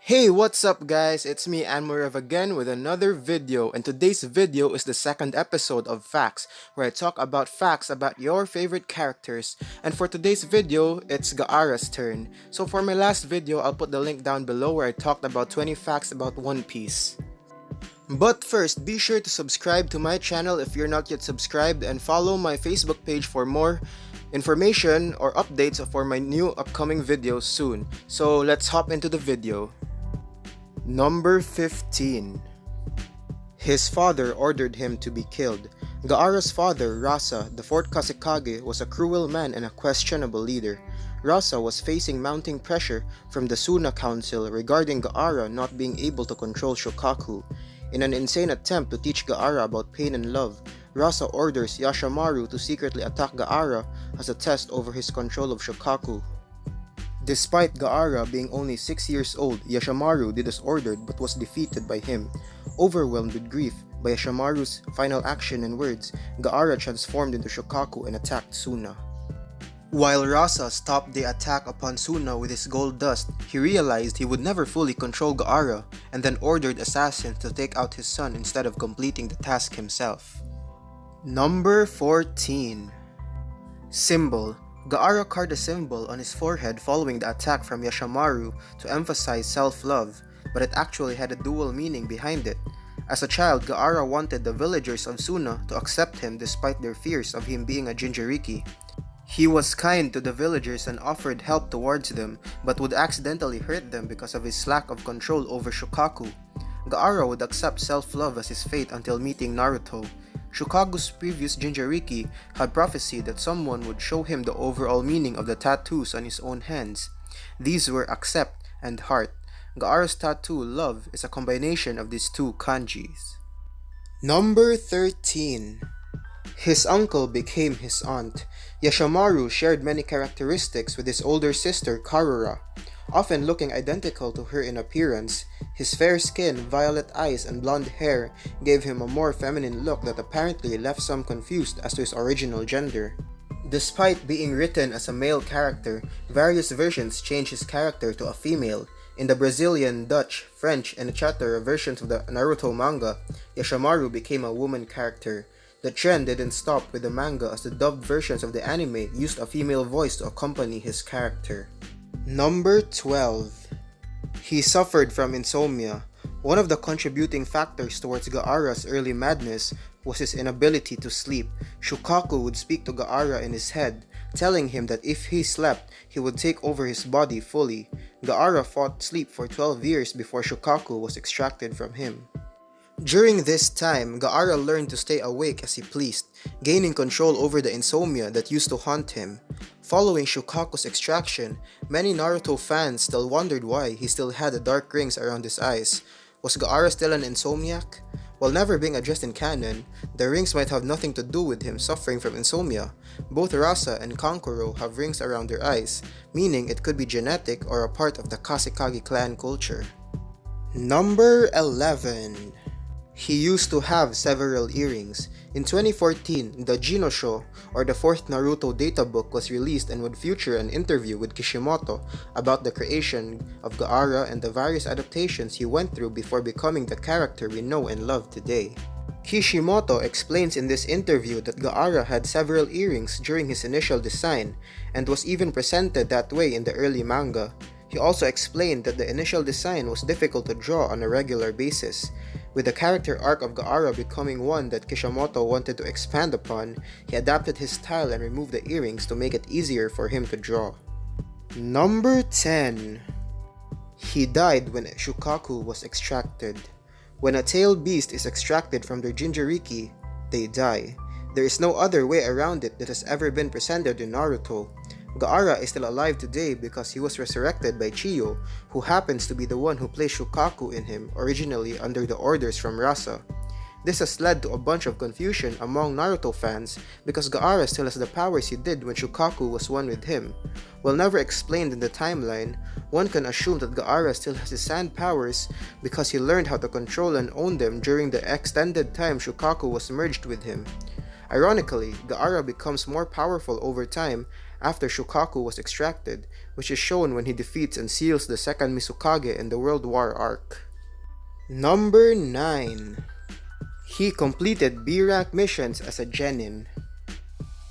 Hey, what's up guys? It's me Anmorev again with another video, and today's video is the second episode of Facts, where I talk about facts about your favorite characters. And for today's video, it's Gaara's turn. So for my last video, I'll put the link down below where I talked about 20 facts about One Piece. But first, be sure to subscribe to my channel if you're not yet subscribed, and follow my Facebook page for more information or updates for my new upcoming videos soon. So let's hop into the video. Number 15. His father ordered him to be killed. Gaara's father, Rasa, the fourth Kazekage, was a cruel man and a questionable leader. Rasa was facing mounting pressure from the Suna Council regarding Gaara not being able to control Shokaku. In an insane attempt to teach Gaara about pain and love, Rasa orders Yashamaru to secretly attack Gaara as a test over his control of Shokaku. Despite Gaara being only 6 years old, Yashamaru did as ordered but was defeated by him. Overwhelmed with grief by Yashamaru's final action and words, Gaara transformed into Shokaku and attacked Suna. While Rasa stopped the attack upon Suna with his gold dust, he realized he would never fully control Gaara and then ordered assassins to take out his son instead of completing the task himself. Number 14. Symbol. Gaara carved a symbol on his forehead following the attack from Yashamaru to emphasize self-love, but it actually had a dual meaning behind it. As a child, Gaara wanted the villagers of Suna to accept him despite their fears of him being a Jinchuriki. He was kind to the villagers and offered help towards them, but would accidentally hurt them because of his lack of control over Shokaku. Gaara would accept self-love as his fate until meeting Naruto. Shokaku's previous Jinchuriki had prophesied that someone would show him the overall meaning of the tattoos on his own hands. These were accept and heart. Gaara's tattoo, love, is a combination of these two kanjis. Number 13. His uncle became his aunt. Yashamaru shared many characteristics with his older sister Karura. Often looking identical to her in appearance, his fair skin, violet eyes, and blonde hair gave him a more feminine look that apparently left some confused as to his original gender. Despite being written as a male character, various versions changed his character to a female. In the Brazilian, Dutch, French, and etc. versions of the Naruto manga, Yashamaru became a woman character. The trend didn't stop with the manga, as the dubbed versions of the anime used a female voice to accompany his character. Number 12. He suffered from insomnia. One of the contributing factors towards Gaara's early madness was his inability to sleep. Shokaku would speak to Gaara in his head, telling him that if he slept, he would take over his body fully. Gaara fought sleep for 12 years before Shokaku was extracted from him. During this time, Gaara learned to stay awake as he pleased, gaining control over the insomnia that used to haunt him. Following Shokaku's extraction, many Naruto fans still wondered why he still had the dark rings around his eyes. Was Gaara still an insomniac? While never being addressed in canon, the rings might have nothing to do with him suffering from insomnia. Both Rasa and Kankuro have rings around their eyes, meaning it could be genetic or a part of the Kazekage clan culture. Number 11. He used to have several earrings. In 2014, the Jinosho, or the 4th Naruto data book, was released and would feature an interview with Kishimoto about the creation of Gaara and the various adaptations he went through before becoming the character we know and love today. Kishimoto explains in this interview that Gaara had several earrings during his initial design, and was even presented that way in the early manga. He also explained that the initial design was difficult to draw on a regular basis. With the character arc of Gaara becoming one that Kishimoto wanted to expand upon, he adapted his style and removed the earrings to make it easier for him to draw. Number 10. He died when Shokaku was extracted. When a tailed beast is extracted from their Jinchuriki, they die. There is no other way around it that has ever been presented in Naruto. Gaara is still alive today because he was resurrected by Chiyo, who happens to be the one who placed Shokaku in him originally under the orders from Rasa. This has led to a bunch of confusion among Naruto fans because Gaara still has the powers he did when Shokaku was one with him. While never explained in the timeline, one can assume that Gaara still has his sand powers because he learned how to control and own them during the extended time Shokaku was merged with him. Ironically, Gaara becomes more powerful over time after Shukaku was extracted, which is shown when he defeats and seals the second Mizukage in the World War arc. Number 9. He completed B-rank missions as a genin.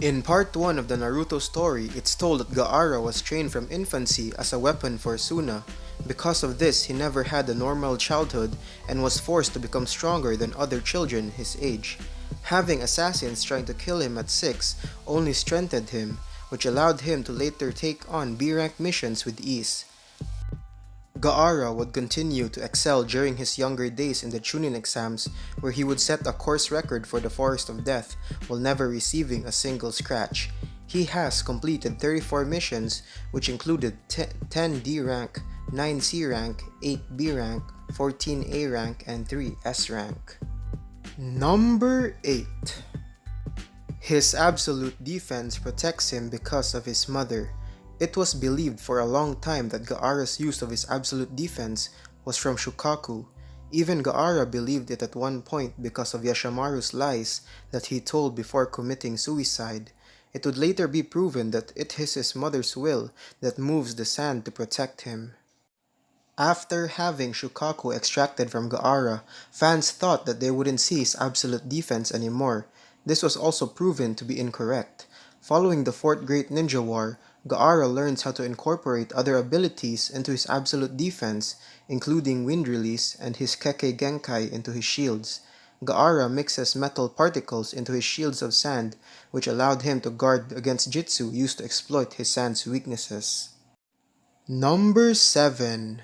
In part 1 of the Naruto story, it's told that Gaara was trained from infancy as a weapon for Suna. Because of this, he never had a normal childhood and was forced to become stronger than other children his age. Having assassins trying to kill him at 6 only strengthened him, which allowed him to later take on B-rank missions with ease. Gaara would continue to excel during his younger days in the Chunin exams, where he would set a course record for the Forest of Death while never receiving a single scratch. He has completed 34 missions, which included 10 D rank, 9 C rank, 8 B rank, 14 A rank, and 3 S rank. Number 8. His absolute defense protects him because of his mother. It was believed for a long time that Gaara's use of his absolute defense was from Shukaku. Even Gaara believed it at one point because of Yashimaru's lies that he told before committing suicide. It would later be proven that it is his mother's will that moves the sand to protect him. After having Shukaku extracted from Gaara, fans thought that they wouldn't see his absolute defense anymore. This was also proven to be incorrect. Following the Fourth Great Ninja War, Gaara learns how to incorporate other abilities into his absolute defense, including Wind Release and his Kekkei Genkai into his shields. Gaara mixes metal particles into his shields of sand, which allowed him to guard against Jitsu used to exploit his sand's weaknesses. Number 7.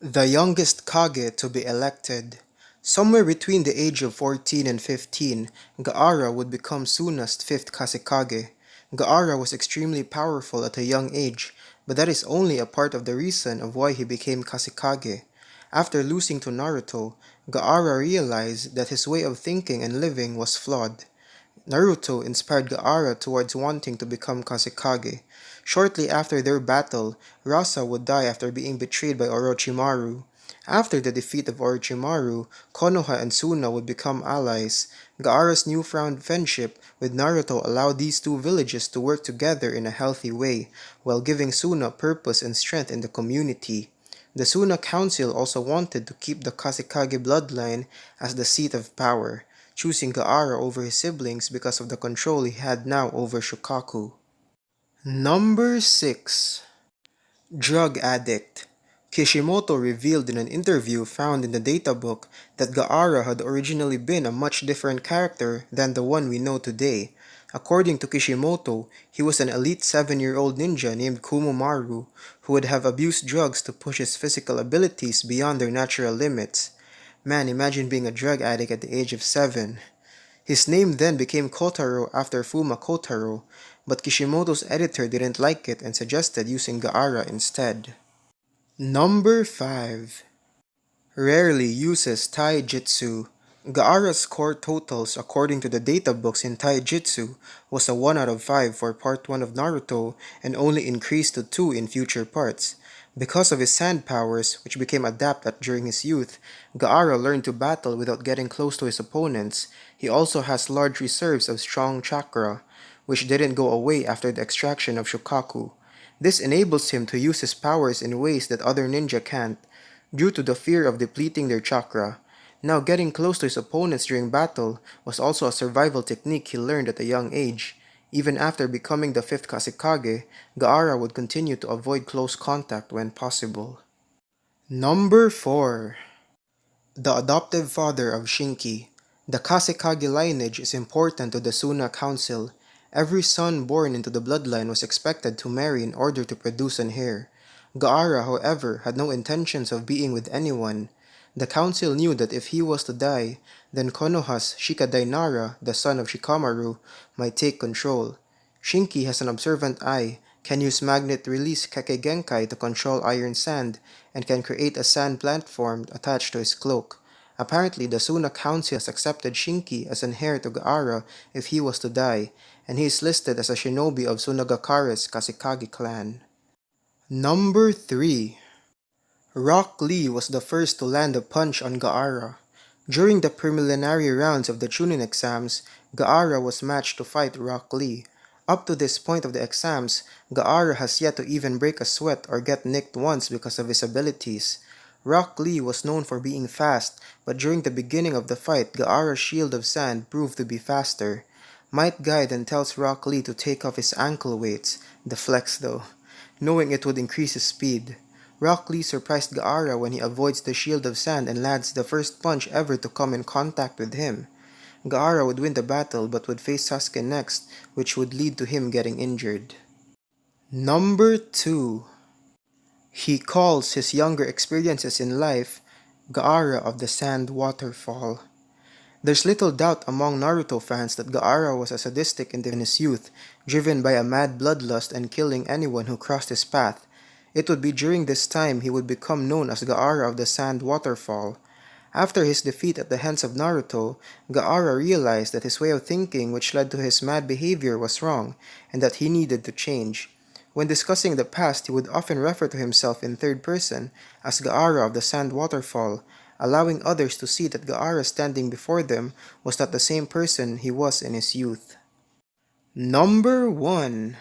The youngest Kage to be elected. Somewhere between the age of 14 and 15, Gaara would become Suna's 5th Kazekage. Gaara was extremely powerful at a young age, but that is only a part of the reason of why he became Kazekage. After losing to Naruto, Gaara realized that his way of thinking and living was flawed. Naruto inspired Gaara towards wanting to become Kazekage. Shortly after their battle, Rasa would die after being betrayed by Orochimaru. After the defeat of Orochimaru, Konoha and Suna would become allies. Gaara's newfound friendship with Naruto allowed these two villages to work together in a healthy way, while giving Suna purpose and strength in the community. The Suna Council also wanted to keep the Kazekage bloodline as the seat of power, choosing Gaara over his siblings because of the control he had now over Shukaku. Number 6. Drug Addict. Kishimoto revealed in an interview found in the databook that Gaara had originally been a much different character than the one we know today. According to Kishimoto, he was an elite 7-year-old ninja named Kumomaru who would have abused drugs to push his physical abilities beyond their natural limits. Man, imagine being a drug addict at the age of 7. His name then became Kotaro after Fuma Kotaro, but Kishimoto's editor didn't like it and suggested using Gaara instead. Number 5. Rarely uses taijitsu. Gaara's score totals according to the databooks in taijitsu was a 1 out of 5 for part 1 of Naruto and only increased to 2 in future parts. Because of his sand powers, which became adapted during his youth, Gaara learned to battle without getting close to his opponents. He also has large reserves of strong chakra, which didn't go away after the extraction of Shukaku. This enables him to use his powers in ways that other ninja can't, due to the fear of depleting their chakra. Now getting close to his opponents during battle was also a survival technique he learned at a young age. Even after becoming the 5th Kazekage, Gaara would continue to avoid close contact when possible. Number 4. The adoptive father of Shinky. The Kazekage lineage is important to the Suna Council. Every son born into the bloodline was expected to marry in order to produce an heir. Gaara, however, had no intentions of being with anyone. The council knew that if he was to die, then Konoha's Shikadai Nara, the son of Shikamaru, might take control. Shinky has an observant eye, can use magnet release Kekkei Genkai to control iron sand, and can create a sand platform attached to his cloak. Apparently, the Suna Council has accepted Shinky as an heir to Gaara if he was to die, and he is listed as a shinobi of Sunagakare's Kazekage clan. Number 3. Rock Lee was the first to land a punch on Gaara. During the preliminary rounds of the Chunin exams, Gaara was matched to fight Rock Lee. Up to this point of the exams, Gaara has yet to even break a sweat or get nicked once because of his abilities. Rock Lee was known for being fast, but during the beginning of the fight, Gaara's shield of sand proved to be faster. Might Guy then tells Rock Lee to take off his ankle weights, the flex though, knowing it would increase his speed. Rock Lee surprised Gaara when he avoids the shield of sand and lands the first punch ever to come in contact with him. Gaara would win the battle but would face Sasuke next, which would lead to him getting injured. Number 2. He calls his younger experiences in life Gaara of the Sand Waterfall. There's little doubt among Naruto fans that Gaara was a sadistic in his youth, driven by a mad bloodlust and killing anyone who crossed his path. It would be during this time he would become known as Gaara of the Sand Waterfall. After his defeat at the hands of Naruto, Gaara realized that his way of thinking which led to his mad behavior was wrong, and that he needed to change. When discussing the past, he would often refer to himself in third person as Gaara of the Sand Waterfall, allowing others to see that Gaara standing before them was not the same person he was in his youth. Number 1.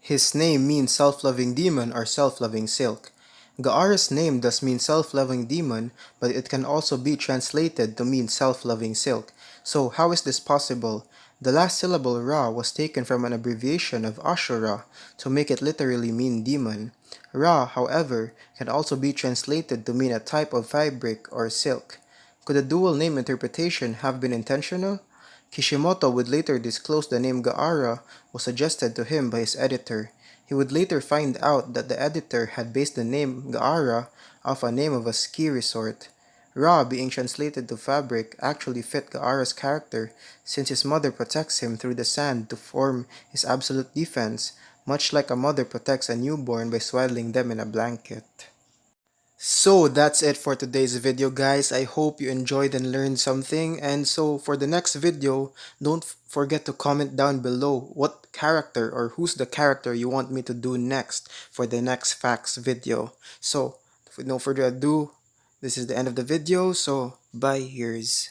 His name means self-loving demon or self-loving silk. Gaara's name does mean self-loving demon, but it can also be translated to mean self-loving silk. So how is this possible? The last syllable Ra was taken from an abbreviation of Ashura to make it literally mean demon. Ra, however, can also be translated to mean a type of fabric or silk. Could a dual name interpretation have been intentional? Kishimoto would later disclose the name Gaara was suggested to him by his editor. He would later find out that the editor had based the name Gaara off a name of a ski resort. Ra being translated to fabric actually fit Gaara's character since his mother protects him through the sand to form his absolute defense, much like a mother protects a newborn by swaddling them in a blanket. So that's it for today's video, guys. I hope you enjoyed and learned something. And so for the next video, don't forget to comment down below what character or who's the character you want me to do next for the next facts video. So with no further ado, this is the end of the video. So bye, here's.